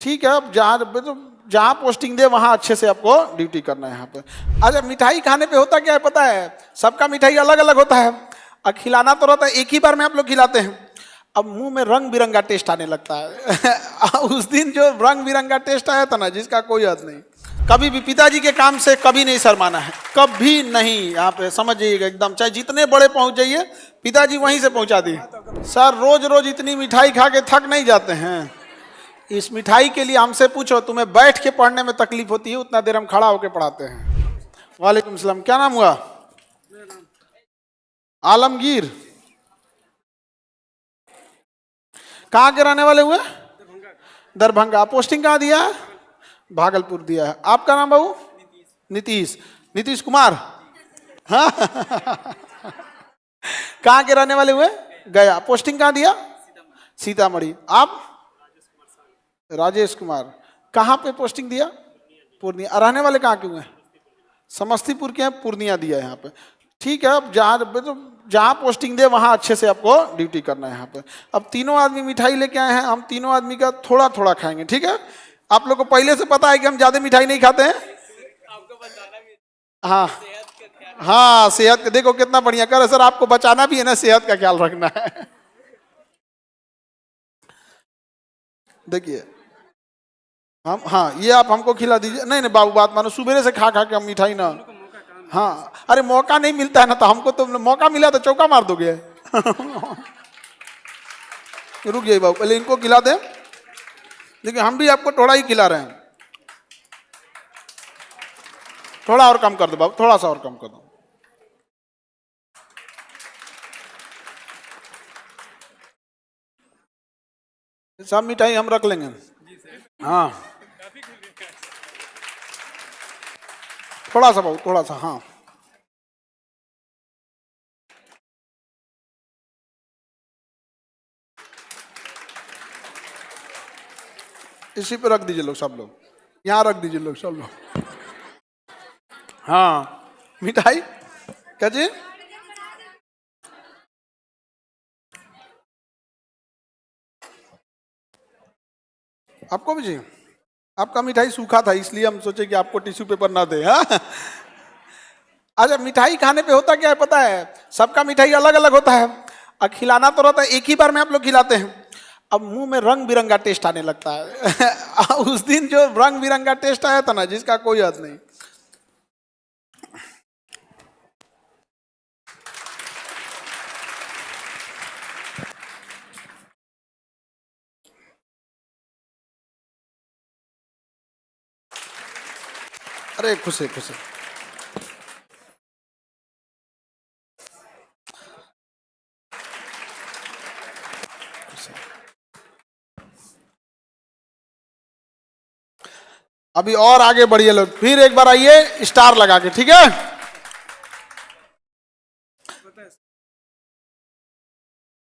ठीक है, अब जहाँ पोस्टिंग दे वहाँ अच्छे से आपको ड्यूटी करना है यहाँ पे। अच्छा, मिठाई खाने पे होता क्या है पता है? सबका मिठाई अलग अलग होता है और खिलाना तो रहता है एक ही बार में आप लोग खिलाते हैं। अब मुंह में रंग बिरंगा टेस्ट आने लगता है उस दिन जो रंग बिरंगा टेस्ट आया था ना, जिसका कोई हद नहीं। कभी भी पिताजी के काम से कभी नहीं शर्माना है, कभी नहीं। यहाँ पे समझ जाइएगा एकदम, चाहे जितने बड़े पहुंच जाइए, पिताजी वहीं से पहुंचा दिए। सर रोज रोज इतनी मिठाई खा के थक नहीं जाते हैं? इस मिठाई के लिए हमसे पूछो, तुम्हें बैठ के पढ़ने में तकलीफ होती है, उतना देर हम खड़ा होकर पढ़ाते हैं। वालेकुम सलाम, क्या नाम हुआ? आलमगीर। कहाँ के रहने वाले हुए? दरभंगा। पोस्टिंग कहाँ दिया है? भागलपुर दिया है। आपका नाम बाबू? नीतीश। नीतीश कुमार। हाँ कहाँ के रहने वाले हुए? गया। पोस्टिंग कहाँ दिया? सीतामढ़ी। आप? राजेश कुमार। कहाँ पे पोस्टिंग दिया? पूर्णिया। रहने वाले कहाँ के हुए? समस्तीपुर के हैं, पूर्णिया दिया है यहाँ पे। ठीक है, अब जहाँ पोस्टिंग दे वहाँ अच्छे से आपको ड्यूटी करना है यहाँ पे। अब तीनों आदमी मिठाई लेके आए हैं, हम तीनों आदमी का थोड़ा थोड़ा खाएंगे, ठीक है? आप लोग को पहले से पता है कि हम ज्यादा मिठाई नहीं खाते हैं। हाँ हाँ, सेहत का देखो कितना बढ़िया कर सर, आपको बचाना भी है ना, सेहत का ख्याल रखना है। देखिए हम, हाँ ये आप हमको खिला दीजिए। नहीं नहीं बाबू बात मानो, सुबह से खा खा के हम मिठाई ना। हाँ अरे मौका नहीं मिलता है ना, तो हमको तो मौका मिला तो चौका मार दोगे रुक जाइए बाबू, पहले इनको खिला दें। देखिए हम भी आपको थोड़ा ही खिला रहे हैं, थोड़ा और कम कर दो बाबू, थोड़ा सा और कम कर दो। सब मिठाई हम रख लेंगे। हाँ थोड़ा सा बाबू, थोड़ा सा। हाँ इसी पे रख दीजिए लोग, सब लोग यहाँ रख दीजिए लोग, सब लोग। हाँ मिठाई क्या जी? आपको भी चाहिए? आपका मिठाई सूखा था इसलिए हम सोचे कि आपको टिश्यू पेपर ना दे। हाँ अच्छा, मिठाई खाने पे होता क्या है पता है? सबका मिठाई अलग अलग होता है और खिलाना तो रहता है एक ही बार में आप लोग खिलाते हैं। अब मुंह में रंग बिरंगा टेस्ट आने लगता है उस दिन जो रंग बिरंगा टेस्ट आया था ना, जिसका कोई हद नहीं। अरे खुश है, खुश है। अभी और आगे बढ़िए लोग, फिर एक बार आइए स्टार लगा के, ठीक है?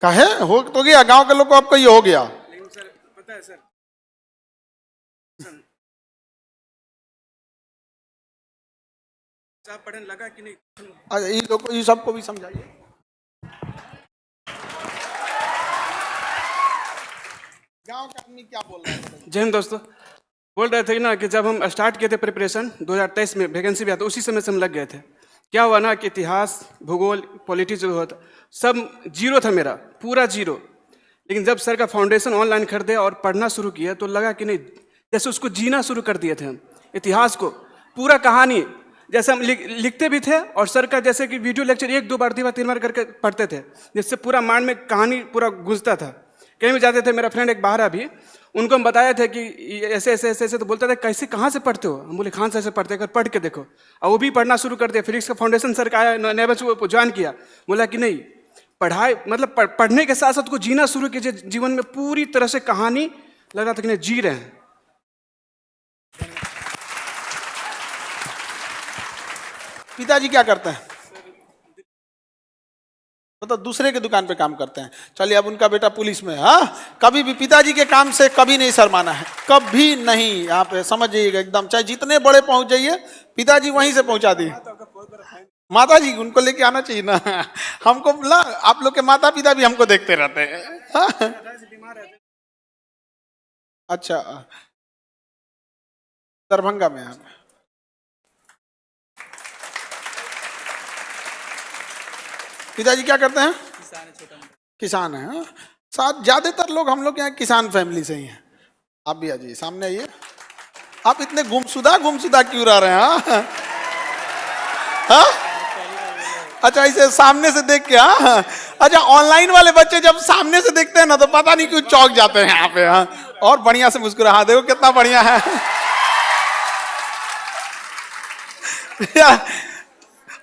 कहे हो तो गया, गांव के लोग को आपको ये हो गया। लेकिन सर पता है सर, साहब पढ़ने लगा कि नहीं? अच्छा ये लोग को, ये सबको भी समझाइए। गांव का आदमी क्या बोल रहा है? जय हिंद दोस्तों। बोल रहे थे कि ना कि जब हम स्टार्ट किए थे प्रिपरेशन 2023 में, वैकेंसी भी आता उसी समय से हम लग गए थे। क्या हुआ ना कि इतिहास, भूगोल, पॉलिटिक्स जो होता सब जीरो था, मेरा पूरा जीरो। लेकिन जब सर का फाउंडेशन ऑनलाइन खरीदे और पढ़ना शुरू किया तो लगा कि नहीं, जैसे उसको जीना शुरू कर दिए थे हम। इतिहास को पूरा कहानी जैसे हम लिखते भी थे, और सर का जैसे कि वीडियो लेक्चर 1 2 बार 3 बार करके पढ़ते थे, जिससे पूरा माइंड में कहानी पूरा घुसता था। कहीं भी जाते थे, मेरा फ्रेंड एक बाहर अभी, उनको हम बताया था कि ऐसे ऐसे ऐसे ऐसे, तो बोलता था कैसे, कहाँ से पढ़ते हो? हम बोले खान से ऐसे पढ़ते, कर पढ़ के देखो। और वो भी पढ़ना शुरू कर दिया। फिजिक्स का फाउंडेशन सर का आया, नए बच्चे वो ज्वाइन किया। बोला कि नहीं, पढ़ाई मतलब पढ़ने के साथ साथ को जीना शुरू कीजिए, जीवन में पूरी तरह से कहानी लग रहा था कि नहीं जी रहे हैं। पिताजी क्या करते हैं? मतलब दूसरे के दुकान पे काम करते हैं। चलिए, अब उनका बेटा पुलिस में है। हाँ कभी भी पिताजी के काम से कभी नहीं शर्माना है, कभी नहीं। यहाँ पे समझ जाइएगा एकदम, चाहे जितने बड़े पहुंच जाइए, पिताजी वहीं से पहुंचा दिए। माता जी उनको लेके आना चाहिए ना हमको ना, आप लोग के माता पिता भी हमको देखते रहते हैं। हाँ? अच्छा दरभंगा में आप पिताजी क्या करते हैं? किसान है। हाँ? साथ ज्यादातर लोग हम लोग यहाँ किसान फैमिली से ही हैं। आप भी आ जाइए, सामने आइए। आप इतने गुमशुदा क्यों रह रहे हैं? हाँ? हाँ? अच्छा, इसे सामने से देख के। हाँ, अच्छा, ऑनलाइन वाले बच्चे जब सामने से देखते हैं ना तो पता नहीं क्यों चौंक जाते हैं यहाँ पे। हाँ, और बढ़िया से मुस्कुरा, देखो कितना बढ़िया है।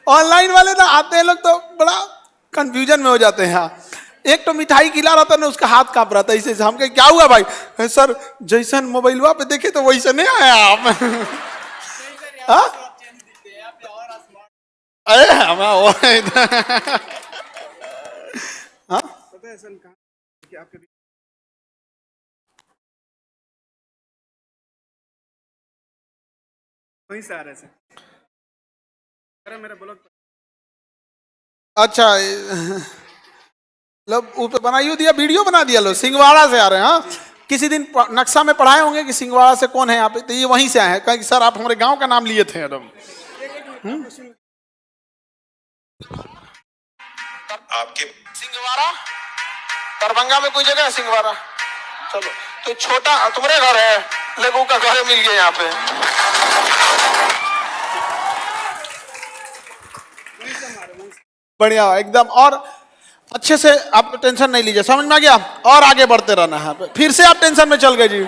ऑनलाइन वाले ना आते हैं लोग तो बड़ा कंफ्यूजन में हो जाते हैं। हाँ, एक तो मिठाई खिला रहा था ना, उसका हाथ कांप रहा था। इसे हम कहे क्या हुआ भाई? सर जैसन मोबाइलवा पे देखे तो वैसे नहीं आया आप। हाँ? अरे हमें हाँ, पता है सन कहाँ कि आप कभी वहीं से आ रहे थे। अरे मेरा ब्लॉग अच्छा, लो ऊपर बनाइयो दिया, वीडियो बना दिया। लो सिंहवाड़ा से आ रहे हैं। हाँ, किसी दिन नक्शा में पढ़ाए होंगे कि सिंहवाड़ा से कौन है यहाँ पे, तो ये वहीं से आए हैं। कहें सर आप हमारे गांव का नाम लिए थे एकदम। आपके सिंहवाड़ा दरभंगा में कोई जगह है सिंहवाड़ा? चलो, तो छोटा तुम्हारे घर है, लोगों का घर मिल गया यहाँ पे। बढ़िया एकदम। और अच्छे से आप टेंशन नहीं लीजिए, समझ में आ गया? और आगे बढ़ते रहना है। फिर से आप टेंशन में चल गए जी।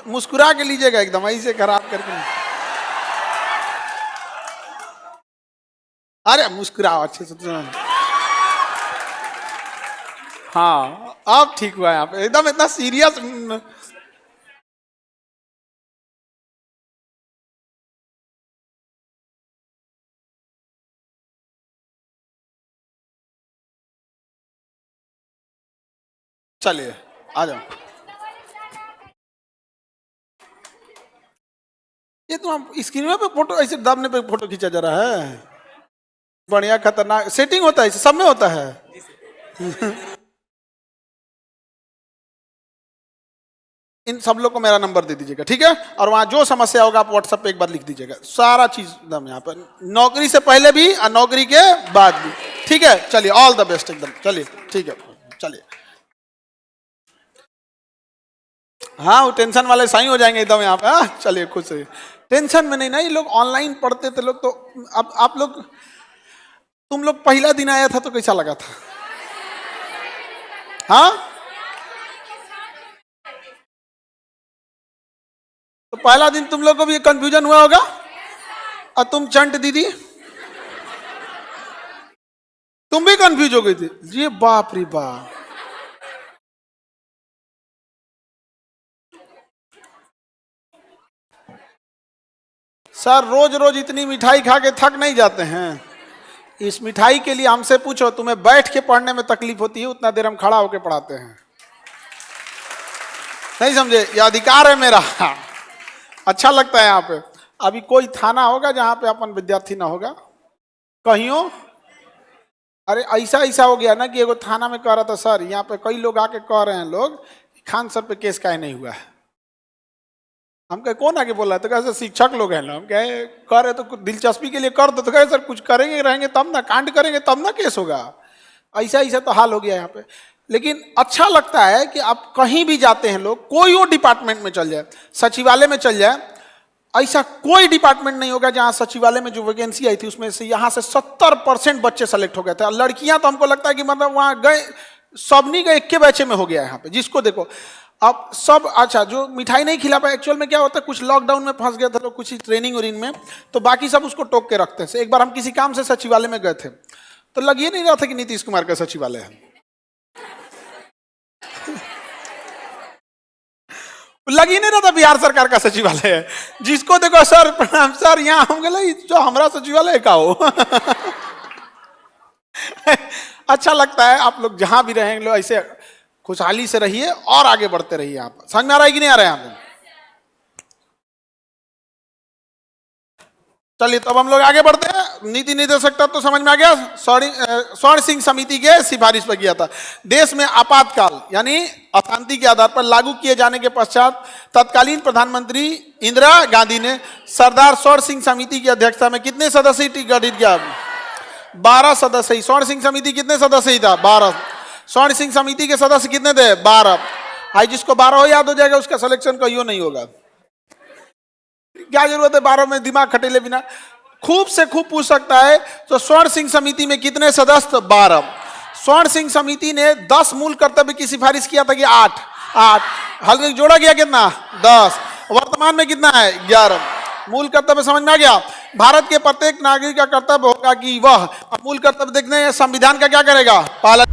मुस्कुरा के लीजिएगा एकदम, ऐसे खराब करके। अरे मुस्कुराओ अच्छे से। हाँ, अब ठीक हुआ यहाँ पे, एकदम इतना सीरियस। चलिए आ जाओ। ये तो हम स्क्रीन पे फोटो ऐसे दबने पे फोटो खींचा जा रहा है। बढ़िया खतरनाक सेटिंग होता है, सब में होता है। इन सब लोग को मेरा नंबर दे दीजिएगा, ठीक है? और वहां जो समस्या होगा आप व्हाट्सएप पे एक बार लिख दीजिएगा, सारा चीज एकदम यहाँ पर, नौकरी से पहले भी और नौकरी के बाद भी। ठीक है, चलिए, ऑल द बेस्ट एकदम। चलिए ठीक है, चलिए। हाँ, वो टेंशन वाले सही हो जाएंगे एकदम यहाँ पे। हाँ, चलिए, खुश रहिए, टेंशन में नहीं ना। ये लोग ऑनलाइन पढ़ते थे लोग, तो अब आप लोग, तुम लोग पहला दिन आया था तो कैसा लगा था? हाँ, तो पहला दिन तुम लोग को भी कंफ्यूजन हुआ होगा। और तुम चंट दीदी, तुम भी कंफ्यूज हो गई थी। ये बाप रे बाप। सर रोज रोज इतनी मिठाई खा के थक नहीं जाते हैं? इस मिठाई के लिए हमसे पूछो, तुम्हें बैठ के पढ़ने में तकलीफ होती है, उतना देर हम खड़ा होके पढ़ाते हैं। नहीं समझे? ये अधिकार है मेरा। अच्छा लगता है यहाँ पे। अभी कोई थाना होगा जहां पे अपन विद्यार्थी ना होगा कहीं? अरे ऐसा ऐसा हो गया ना कि एगो थाना में कह रहा था, सर यहाँ पे कई लोग आके कह रहे हैं लोग, खान सर पे केस काहे नहीं हुआ है। हम कहे कौन आके बोला है? तो कहे शिक्षक लोग हैं ना। हम कहे कर रहे तो कुछ दिलचस्पी के लिए कर दो। तो कहे सर कुछ करेंगे रहेंगे तब ना, कांड करेंगे तब ना केस होगा। ऐसा ऐसा तो हाल हो गया यहाँ पे। लेकिन अच्छा लगता है कि आप कहीं भी जाते हैं लोग, कोई और डिपार्टमेंट में चल जाए, सचिवालय में चल जाए, ऐसा कोई डिपार्टमेंट नहीं होगा जहां सचिवालय में जो वैकेंसी आई थी उसमें से यहाँ से 70% बच्चे सेलेक्ट हो गए थे। लड़कियां तो हमको लगता है कि मतलब वहां गए सबनी का एक के बैचे में हो गया यहाँ पे, जिसको देखो अब सब। अच्छा, जो मिठाई नहीं खिला पाए, एक्चुअल में क्या होता है, कुछ लॉकडाउन में फंस गया था लोग, कुछ ट्रेनिंग और इनमें, तो बाकी सब उसको टोक के रखते हैं। एक बार हम किसी काम से सचिवालय में गए थे तो लग ये नहीं रहा था कि नीतीश कुमार का सचिवालय है। लग ही नहीं रहा था बिहार सरकार का सचिवालय है। जिसको देखो सर प्रणाम सर, यहाँ हम गए जो हमारा सचिवालय का हो। अच्छा लगता है। आप लोग जहां भी रहें लोग ऐसे खुशहाली से रहिए और आगे बढ़ते रहिए। आप समझ में आ रहा है कि नहीं आ रहा है? आप चलिए तब हम लोग आगे बढ़ते हैं। नीति निर्देशक तत्व तो समझ में आ गया। स्वर्ण सिंह समिति के सिफारिश पर किया था। देश में आपातकाल यानी अशांति के आधार पर लागू किए जाने के पश्चात तत्कालीन प्रधानमंत्री इंदिरा गांधी ने सरदार स्वर्ण सिंह समिति की अध्यक्षता में कितने सदस्य गठित किया? 12 सदस्य। स्वर्ण सिंह समिति कितने सदस्य ही था? 12। स्वर्ण सिंह समिति के सदस्य कितने थे? 12। हाई जिसको 12 याद हो जाएगा उसका सिलेक्शन कहियो नहीं होगा। क्या जरूरत है 12 में दिमाग खटेले बिना? खूब से खूब पूछ सकता है। तो स्वर्ण सिंह समिति में कितने सदस्य? 12। स्वर्ण सिंह समिति ने 10 मूल कर्तव्य की सिफारिश किया था कि 8 हल्के जोड़ा गया कितना? 10। वर्तमान में कितना है? 11 मूल कर्तव्य। समझ में आ गया? भारत के प्रत्येक नागरिक का कर्तव्य होगा कि वह मूल कर्तव्य देखने संविधान का क्या करेगा? पालन